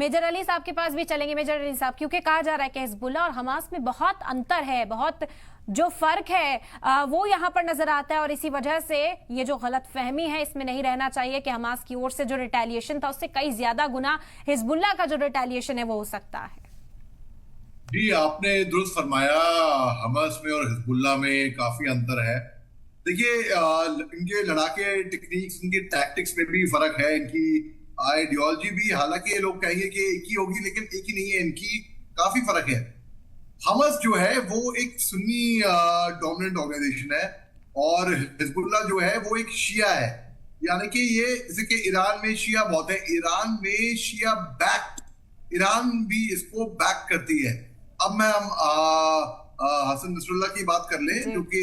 Major Ali साहब के पास भी चलेंगे। मेजर अली साहब, क्योंकि कहा जा रहा है कि हिजबुल्लाह और हमास में बहुत अंतर है, बहुत जो फर्क है वो यहाँ पर नजर आता है, और इसी वजह से ये जो गलत फहमी है इसमें नहीं रहना चाहिए कि हमास की ओर से जो रिटेलिएशन था उससे कई ज्यादा गुना हिजबुल्लाह का जो रिटेलिएशन है वो हो सकता है। जी, आपने दुरुस्त फरमाया। हमास में और हिजबुल्लाह में काफी अंतर है। देखिए, इनके लड़ाके टेक्निक्स, इनके टैक्टिक्स में भी फर्क है, इनकी आइडियोलॉजी भी, हालांकि ये लोग कहेंगे कि एक ही होगी, लेकिन एक ही नहीं है, इनकी काफी फर्क है। हमास जो है वो एक सुन्नी डोमिनेंट ऑर्गेनाइजेशन है, और हिजबुल्लाह जो है वो एक शिया है। यानी कि ये जैसे कि ईरान में शिया बहुत है, ईरान में शिया बैक, ईरान भी इसको बैक करती है। अब मैं हम हसन नसरुल्लाह की बात कर लें, जो कि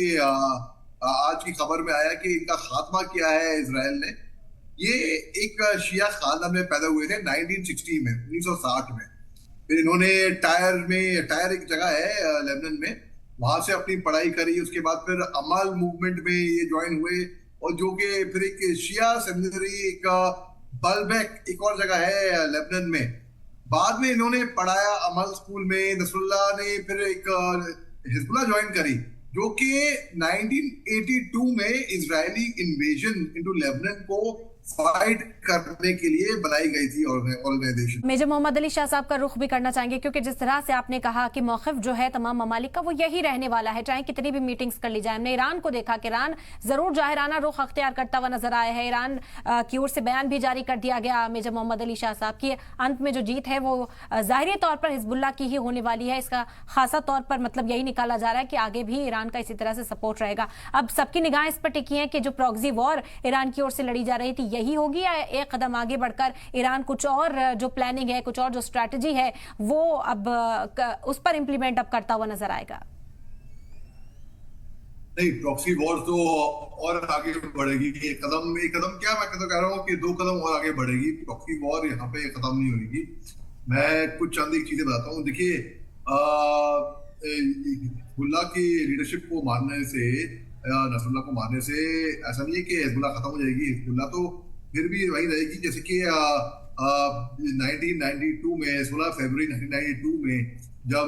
आज की खबर में आया कि इनका खात्मा किया है इसराइल ने। ये एक शिया खानदान में पैदा हुए थे 1960 में, 1960 में। फिर इन्होंने टायर एक जगह है लेबनान में, वहां से अपनी पढ़ाई करी। उसके बाद फिर अमल मूवमेंट में ये ज्वाइन हुए, और जो कि फिर एक शिया सेमिनरी, एक बलबेक एक और जगह है लेबनान में। बाद में इन्होंने पढ़ाया अमल स्कूल में। नसरुल्लाह ने फिर एक हिजबुल्लाह ज्वाइन करी, जो कि 1982 में इजरायली इन्वेजन इनटू लेबनान को फाइट करने के लिए बनाई गई थी ऑर्गेनाइजेशन। मेजर मोहम्मद अली शाह साहब का रुख भी करना चाहेंगे, क्योंकि जिस तरह से आपने कहा कि मौक़िफ़ जो है तमाम ममालिक का वो यही रहने वाला है, चाहे कितनी भी मीटिंग्स कर ली जाए। हमने ईरान को देखा कि ईरान जरूर जाहिराना रुख अख्तियार करता हुआ नजर आया है। ईरान की ओर से बयान भी जारी कर दिया गया मेजर मोहम्मद अली शाह साहब की। अंत में जो जीत है वो ज़ाहिरी तौर पर हिजबुल्लाह की ही होने वाली है। इसका खासा तौर पर मतलब यही निकाला जा रहा है कि आगे भी ईरान का इसी तरह से सपोर्ट रहेगा। अब सबकी निगाहें इस पर टिकी हैं कि जो प्रॉक्सी वॉर ईरान की ओर से लड़ी जा रही थी यही होगी, या एक कदम आगे बढ़कर ईरान कुछ और जो प्लानिंग है, कुछ और जो स्ट्रैटेजी है वो अब उस पर इंप्लीमेंट अब करता हुआ नजर आएगा। नहीं, प्रॉक्सी वॉर तो और आगे बढ़ेगी। एक कदम क्या, मैं तो कह रहा हूँ कि 2 कदम और आगे बढ़ेगी। प्रॉक्सी वॉर यहाँ पे खत्म नहीं होगी। मैं कुछ चंद एक चीजें बताता हूँ। देखिए, हिजबुल्लाह की लीडरशिप को मारने से, नसरुल्लाह को मारने से ऐसा नहीं है कि हिजबुल्लाह खत्म हो जाएगी। हिजबुल्लाह तो फिर भी वही रहेगी। जैसे कि 1992 में, 16 फरवरी 1992 में जब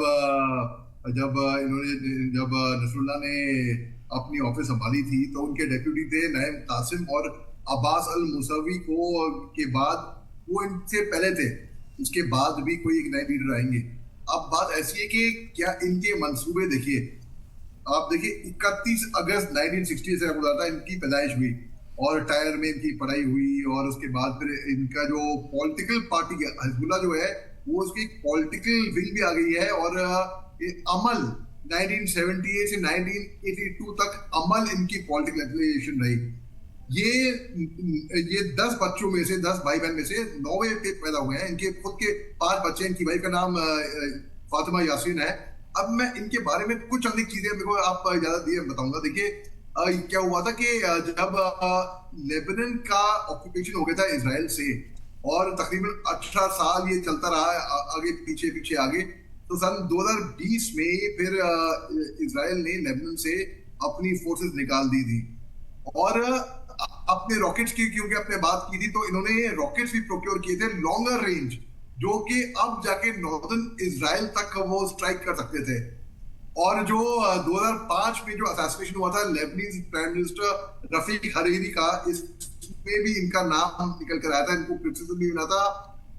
नसरुल्लाह ने अपनी ऑफिस संभाली थी, तो उनके डेप्यूटी थे नईम कासिम और अब्बास अल मुसवी के बाद वो इनसे पहले थे। उसके बाद भी कोई एक नए लीडर आएंगे। अब बात ऐसी है कि क्या इनके मंसूबे देखिए। आप देखिए, 31 अगस्त 1960 से आपको बताता इनकी पैदाइश हुई, और टायर में इनकी पढ़ाई हुई, और उसके बाद फिर इनका जो पॉलिटिकल पार्टी हिजबुल्लाह जो है वो उसकी पॉलिटिकल विंग भी आ गई है। और अमल 1978 से 1982 तक अमल इनकी पॉलिटिकल एफिलिएशन रही। ये 10 बच्चों में से, 10 भाई बहन में से 9 पैदा हुए हैं। इनके खुद के 5 बच्चे। इनकी भाई का नाम फातिमा यासीन है। अब मैं इनके बारे में कुछ अधिक चीजें, मेरे को आप इजाजत दिए बताऊंगा। देखिए, क्या हुआ था कि जब लेबनान का ऑक्यूपेशन हो गया था इजराइल से, और तकरीबन 18 साल ये चलता रहा, आगे पीछे आगे, तो सन 2020 में फिर इजराइल ने लेबनान से अपनी फोर्सेस निकाल दी थी। और अपने रॉकेट्स की, क्योंकि आपने बात की थी, तो इन्होंने रॉकेट्स भी प्रोक्योर किए थे लॉन्गर रेंज, जो कि अब जाके नॉर्दर्न इजराइल तक वो स्ट्राइक कर सकते थे। और जो 2005 में जो असैसिनेशन हुआ था Lebanese prime minister Rafiq Hariri का, इसमें भी इनका नाम निकल कर आया था, इनको क्रिटिसिज्म भी मिला था।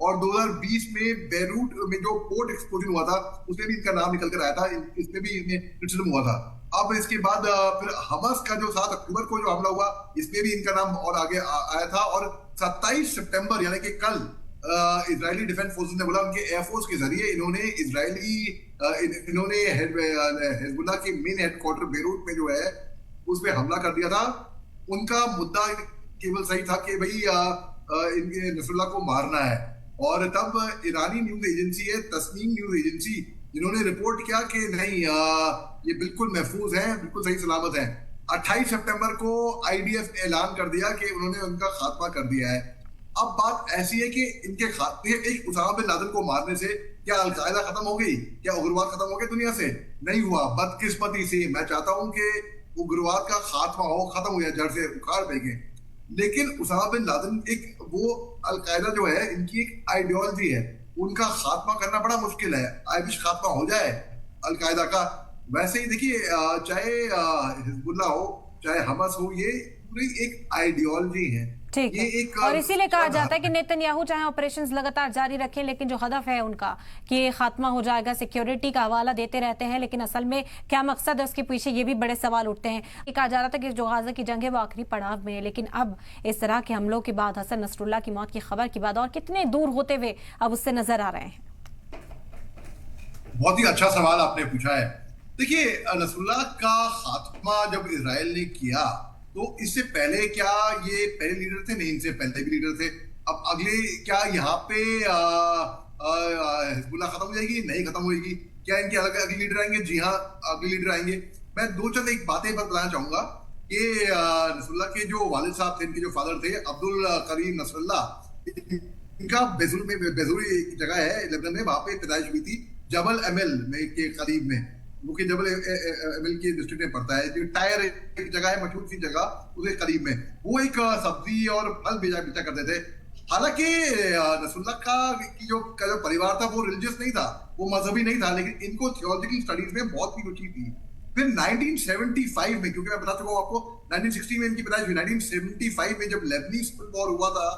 और 2020 में बेरूट में जो पोर्ट एक्सप्लोजन हुआ था, उसमें भी इनका नाम निकल कर आया था, इसमें भी इन्हें क्रिटिसिज्म हुआ था। अब इसके बाद फिर हमास का जो 7 अक्टूबर को जो हमला हुआ, इसमें भी इनका नाम और आगे आया था। और 27 सितंबर यानी कि कल इजरायली डिफेंस फोर्सेस ने बोला, उनके एयरफोर्स के जरिए इन्होंने हिजबुल्लाह के मेन हेडक्वार्टर बेरूट में जो है उस पर हमला कर दिया था। उनका मुद्दा केवल सही था कि भाई इनके नसरुल्लाह को मारना है। और तब ईरानी न्यूज एजेंसी है, तस्नीम न्यूज एजेंसी, जिन्होंने रिपोर्ट किया कि नहीं, ये बिल्कुल महफूज हैं, बिल्कुल सही सलामत हैं। 28 सितंबर को आईडीएफ ने ऐलान कर दिया कि उन्होंने उनका खात्मा कर दिया है। अब बात ऐसी है कि इनके खात्मे, एक उसामा बिन लादेन को मारने से क्या अलकायदा खत्म हो गई? क्या उग्रवाद खत्म हो गया दुनिया से? नहीं हुआ। बदकिस्मती से मैं चाहता हूं कि उग्रवाद का खात्मा हो, खत्म हो जाए, जड़ से उखाड़ फेंके। लेकिन उसामा बिन लादेन एक वो अलकायदा जो है, इनकी एक आइडियोलॉजी है। उनका खात्मा करना बड़ा मुश्किल है। आई विश खात्मा हो जाए अलकायदा का। वैसे ही देखिए, चाहे हिजबुल्लाह हो चाहे हमास हो, ये पूरी एक आइडियोलॉजी है। ठीक ये है। एक और इसीलिए कहा जाता है कि है। नेतन्याहू चाहे ऑपरेशंस लगातार जारी रखें, लेकिन जो हदफ है उनका कि ये खात्मा हो जाएगा, सिक्योरिटी का हवाला देते रहते हैं, लेकिन असल में क्या मकसद है उसके पीछे, ये भी बड़े सवाल उठते हैं। ये कहा जा रहा था कि जो गाजा की जंग है वो आखिरी पड़ाव में है, लेकिन अब इस तरह के हमलों के बाद, हसन नसरुल्लाह की मौत की खबर के बाद, और कितने दूर होते हुए अब उससे नजर आ रहे हैं। बहुत ही अच्छा सवाल आपने पूछा है। देखिए, नसरुल्लाह का खात्मा जब इजराइल ने किया, तो इससे पहले क्या ये पहले लीडर थे? नहीं, इनसे पहले भी लीडर थे। अब अगले क्या यहाँ पे हिजबुल्लाह खत्म हो जाएगी? नहीं खत्म होगी। क्या इनके अलग अगले लीडर आएंगे? जी हाँ, अगले लीडर आएंगे। मैं दो चंद एक बातें बताना चाहूंगा कि नसरुल्लाह के जो वालिद साहब थे, इनके जो फादर थे अब्दुल करीम नसरुल्लाह, इनका बेजूर एक जगह है लेबनान में, वहां पे पैदाइश हुई थी, जबल एमएल में के करीब में, वो कि जबल एमएल के डिस्ट्रिक्ट में पड़ता है। जो टायर एक जगह है, मशहूर सी जगह, उसके करीब में वो एक सब्जी और फल बेचा करते थे। हालांकि नसरुल्लाह का जो परिवार था वो रिलीजियस नहीं था, वो मजहबी नहीं था, लेकिन इनको थियोलॉजिकल स्टडीज में बहुत ही रुचि थी। फिर 1975 में, क्योंकि मैं बता चुका हूँ आपको 1960 में इनकी पैदाइश हुई, 1975 में जब लेबनीज वॉर हुआ था,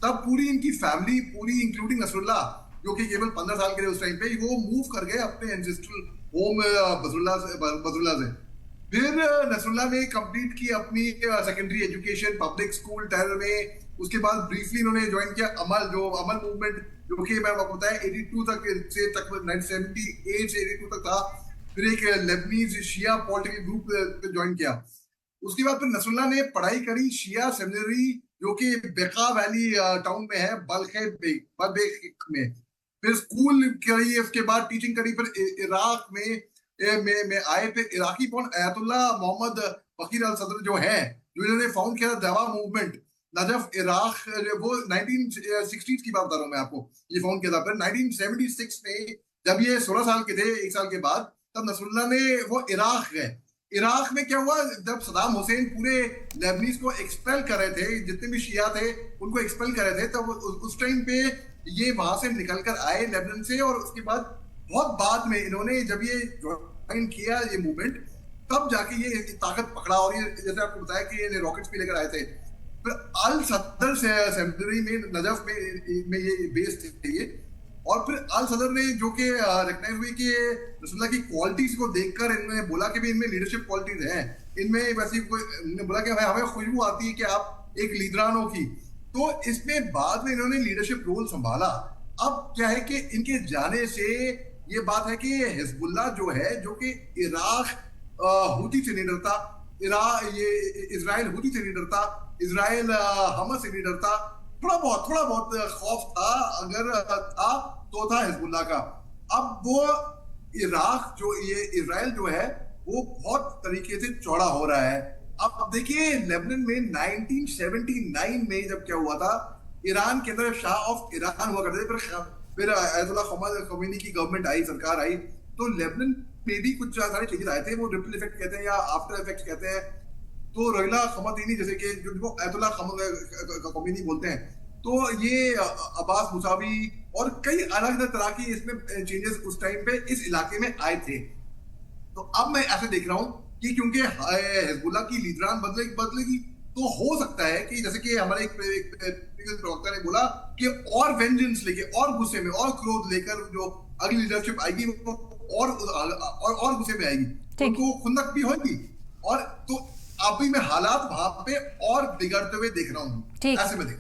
तब पूरी इनकी फैमिली, पूरी इंक्लूडिंग नसरुल्लाह, जो कि केवल 15 साल के थे उस टाइम पे, वो मूव कर गए अपने एंसेस्ट्रल होम बसरुल्लाह से। फिर नसरुल्लाह ने कंप्लीट की अपनी secondary education public school terror में। उसके बाद ब्रीफली इन्होंने ज्वाइन किया अमल मूवमेंट, जो कि मैं आपको बताया 82 तक से 1978 से 82 तक था। फिर एक लेबनीज शिया पॉलिटिकल ग्रुप ज्वाइन किया। उसके बाद फिर नसरुल्लाह ने पढ़ाई करी शिया सेमिनरी, जो कि बेका वैली टाउन में है, बल्खेक में। फिर स्कूल करी, उसके बाद टीचिंग करी। फिर इराक में आए। फिर इराकी अयतुल्लाह मोहम्मद फकीर अल सदर जो है, जो इन्होंने फाउंड किया दावा मूवमेंट नजफ इराक, वो 1960s की बात बता रहा हूँ मैं आपको, ये फाउंड किया था। फिर 1976 में जब ये 16 साल के थे, एक साल के बाद, तब नसरुल्लाह ने वो इराक गए। इराक में क्या हुआ, जब सदाम हुसैन पूरे लेबनीज को एक्सपेल कर रहे थे, जितने भी शिया थे उनको एक्सपेल कर रहे थे, तब उस टाइम पे ये वहां से निकल कर आए लेबनान से। और उसके बाद बहुत बाद में इन्होंने जब ये ज्वाइन किया ये मूवमेंट, तब जाके ये ताकत पकड़ा। और ये जैसे आपको बताया कि ये रॉकेट्स भी लेकर आए थे। फिर अल सदर सेमिनरी में नजफ में ये बेस थे ये। और फिर अल सदर ने, जो कि रिकग्नाइज हुई कि रसूलुल्लाह की क्वालिटीज को देखकर इन्होंने बोला कि भी इनमें लीडरशिप क्वालिटीज हैं, इनमें वैसी कोई, इन्होंने बोला कि हमें खुशबू आती है कि आप एक लीडरानों की। तो इसमें बाद में इन्होंने लीडरशिप रोल संभाला। अब क्या है कि इनके जाने से ये बात है कि हिजबुल्लाह जो है, जो कि इराक हुती से नहीं डरता, ये इजराइल हुती से नहीं डरता, इजराइल हमास से नहीं डरता। थोड़ा बहुत खौफ था, अगर था तो था हिजबुल्लाह का। अब वो इराक जो, ये इजराइल जो है, वो बहुत तरीके से चौड़ा हो रहा है। अब देखिए, लेबनान में 1979 में जब क्या हुआ था, ईरान के अंदर शाह ऑफ ईरान हुआ करते थे। फिर अयतुल्लाह खमीनी की गवर्नमेंट आई, सरकार आई, तो लेबनान में भी कुछ सारे चेंजेस आए थे। वो रिपल इफेक्ट कहते हैं या आफ्टर इफेक्ट कहते हैं। तो रोहिला खमतीनी, जैसे कि जो अयतुल्लाह खमीनी बोलते हैं, तो ये अब्बास मुसावी और कई अलग अलग तरह की इसमें चेंजेस उस टाइम पे इस इलाके में आए थे। तो अब मैं ऐसे देख रहा हूं कि क्योंकि हिजबुल्लाह की लीडरान बदलेगी, तो हो सकता है कि जैसे कि हमारे एक प्रवक्ता ने बोला कि और वेंजेंस लेके, और गुस्से में, और क्रोध लेकर जो अगली लीडरशिप आएगी वो और गुस्से में आएगी, उनको खुंदक भी होगी। और तो अभी मैं हालात वहां पे और बिगड़ते हुए देख रहा हूँ, ऐसे में देख